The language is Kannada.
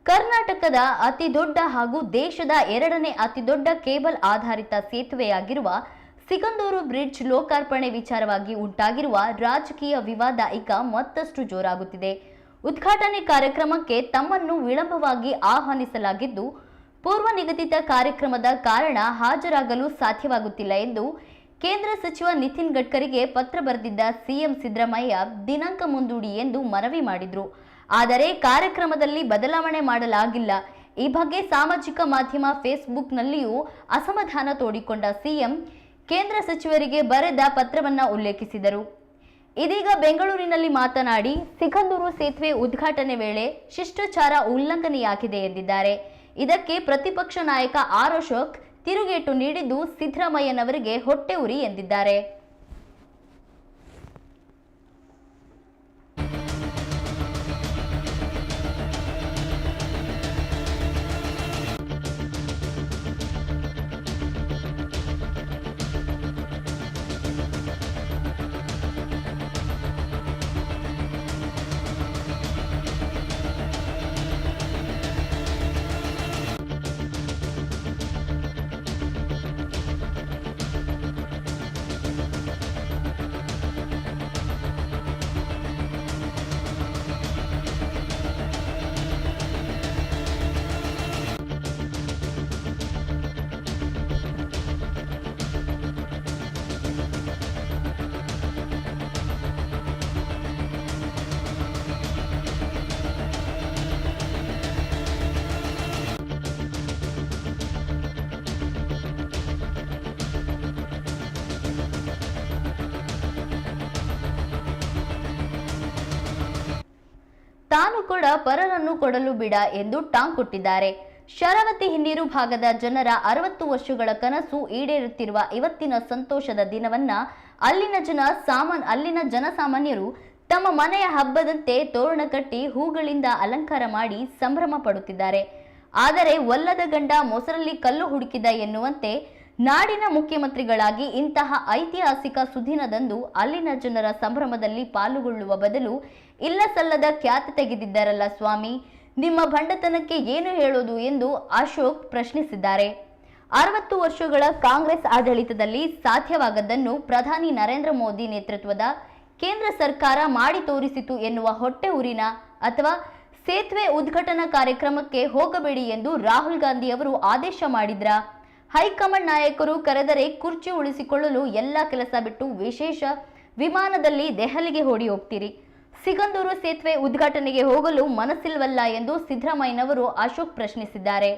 ಕರ್ನಾಟಕದ ಅತಿದೊಡ್ಡ ಹಾಗೂ ದೇಶದ ಎರಡನೇ ಅತಿದೊಡ್ಡ ಕೇಬಲ್ ಆಧಾರಿತ ಸೇತುವೆಯಾಗಿರುವ ಸಿಗಂದೂರು ಬ್ರಿಡ್ಜ್ ಲೋಕಾರ್ಪಣೆ ವಿಚಾರವಾಗಿ ಉಂಟಾಗಿರುವ ರಾಜಕೀಯ ವಿವಾದ ಈಗ ಮತ್ತಷ್ಟು ಜೋರಾಗುತ್ತಿದೆ. ಉದ್ಘಾಟನೆ ಕಾರ್ಯಕ್ರಮಕ್ಕೆ ತಮ್ಮನ್ನು ವಿಳಂಬವಾಗಿ ಆಹ್ವಾನಿಸಲಾಗಿದ್ದು, ಪೂರ್ವ ನಿಗದಿತ ಕಾರ್ಯಕ್ರಮದ ಕಾರಣ ಹಾಜರಾಗಲು ಸಾಧ್ಯವಾಗುತ್ತಿಲ್ಲ ಎಂದು ಕೇಂದ್ರ ಸಚಿವ ನಿತಿನ್ ಗಡ್ಕರಿಗೆ ಪತ್ರ ಬರೆದಿದ್ದ ಸಿಎಂ ಸಿದ್ದರಾಮಯ್ಯ ದಿನಾಂಕ ಮುಂದೂಡಿ ಎಂದು ಮನವಿ ಮಾಡಿದ್ರು. ಆದರೆ ಕಾರ್ಯಕ್ರಮದಲ್ಲಿ ಬದಲಾವಣೆ ಮಾಡಲಾಗಿಲ್ಲ. ಈ ಬಗ್ಗೆ ಸಾಮಾಜಿಕ ಮಾಧ್ಯಮ ಫೇಸ್ಬುಕ್ನಲ್ಲಿಯೂ ಅಸಮಾಧಾನ ತೋಡಿಕೊಂಡ ಸಿಎಂ ಕೇಂದ್ರ ಸಚಿವರಿಗೆ ಬರೆದ ಪತ್ರವನ್ನ ಉಲ್ಲೇಖಿಸಿದರು. ಇದೀಗ ಬೆಂಗಳೂರಿನಲ್ಲಿ ಮಾತನಾಡಿ ಸಿಗಂದೂರು ಸೇತುವೆ ಉದ್ಘಾಟನೆ ವೇಳೆ ಶಿಷ್ಟಾಚಾರ ಉಲ್ಲಂಘನೆಯಾಗಿದೆ ಎಂದಿದ್ದಾರೆ. ಇದಕ್ಕೆ ಪ್ರತಿಪಕ್ಷ ನಾಯಕ ಆರ್ ಅಶೋಕ್ ತಿರುಗೇಟು ನೀಡಿದ್ದು ಸಿದ್ದರಾಮಯ್ಯನವರಿಗೆ ಹೊಟ್ಟೆ ಉರಿ ಎಂದಿದ್ದಾರೆ. ತಾನು ಕೂಡ ಪರರನ್ನು ಕೊಡಲು ಬಿಡ ಎಂದು ಟಾಂಗ್ ಕೊಟ್ಟಿದ್ದಾರೆ. ಶರಾವತಿ ಹಿನ್ನೀರು ಭಾಗದ ಜನರ 60 ವರ್ಷಗಳ ಕನಸು ಈಡೇರುತ್ತಿರುವ ಇವತ್ತಿನ ಸಂತೋಷದ ದಿನವನ್ನ ಅಲ್ಲಿನ ಜನಸಾಮಾನ್ಯರು ತಮ್ಮ ಮನೆಯ ಹಬ್ಬದಂತೆ ತೋರಣ ಕಟ್ಟಿ ಹೂಗಳಿಂದ ಅಲಂಕಾರ ಮಾಡಿ ಸಂಭ್ರಮ ಪಡುತ್ತಿದ್ದಾರೆ. ಆದರೆ ಒಲ್ಲದ ಗಂಡ ಮೊಸರಲ್ಲಿ ಕಲ್ಲು ಹುಡುಕಿದ ಎನ್ನುವಂತೆ ನಾಡಿನ ಮುಖ್ಯಮಂತ್ರಿಗಳಾಗಿ ಇಂತಹ ಐತಿಹಾಸಿಕ ಸುದಿನದಂದು ಅಲ್ಲಿನ ಜನರ ಸಂಭ್ರಮದಲ್ಲಿ ಪಾಲ್ಗೊಳ್ಳುವ ಬದಲು ಇಲ್ಲ ಸಲ್ಲದ ಖ್ಯಾತಿ ತೆಗೆದಿದ್ದಾರಲ್ಲ ಸ್ವಾಮಿ, ನಿಮ್ಮ ಭಂಡತನಕ್ಕೆ ಏನು ಹೇಳೋದು ಎಂದು ಅಶೋಕ್ ಪ್ರಶ್ನಿಸಿದ್ದಾರೆ. 60 ವರ್ಷಗಳ ಕಾಂಗ್ರೆಸ್ ಆಡಳಿತದಲ್ಲಿ ಸಾಧ್ಯವಾಗದ್ದನ್ನು ಪ್ರಧಾನಿ ನರೇಂದ್ರ ಮೋದಿ ನೇತೃತ್ವದ ಕೇಂದ್ರ ಸರ್ಕಾರ ಮಾಡಿ ತೋರಿಸಿತು ಎನ್ನುವ ಹೊಟ್ಟೆ ಊರಿನ ಅಥವಾ ಸೇತುವೆ ಉದ್ಘಾಟನಾ ಕಾರ್ಯಕ್ರಮಕ್ಕೆ ಹೋಗಬೇಡಿ ಎಂದು ರಾಹುಲ್ ಗಾಂಧಿ ಅವರು ಆದೇಶ ಮಾಡಿದ್ರ? ಹೈಕಮಾಂಡ್ ನಾಯಕರು ಕರೆದರೆ ಕುರ್ಚಿ ಉಳಿಸಿಕೊಳ್ಳಲು ಎಲ್ಲ ಕೆಲಸ ಬಿಟ್ಟು ವಿಶೇಷ ವಿಮಾನದಲ್ಲಿ ದೆಹಲಿಗೆ ಓಡಿ ಹೋಗ್ತೀರಿ. ಸಿಗಂದೂರು ಸೇತುವೆ ಉದ್ಘಾಟನೆಗೆ ಹೋಗಲು ಮನಸ್ಸಿಲ್ವಲ್ಲ ಎಂದು ಸಿದ್ದರಾಮಯ್ಯನವರು ಅಶೋಕ್ ಪ್ರಶ್ನಿಸಿದ್ದಾರೆ.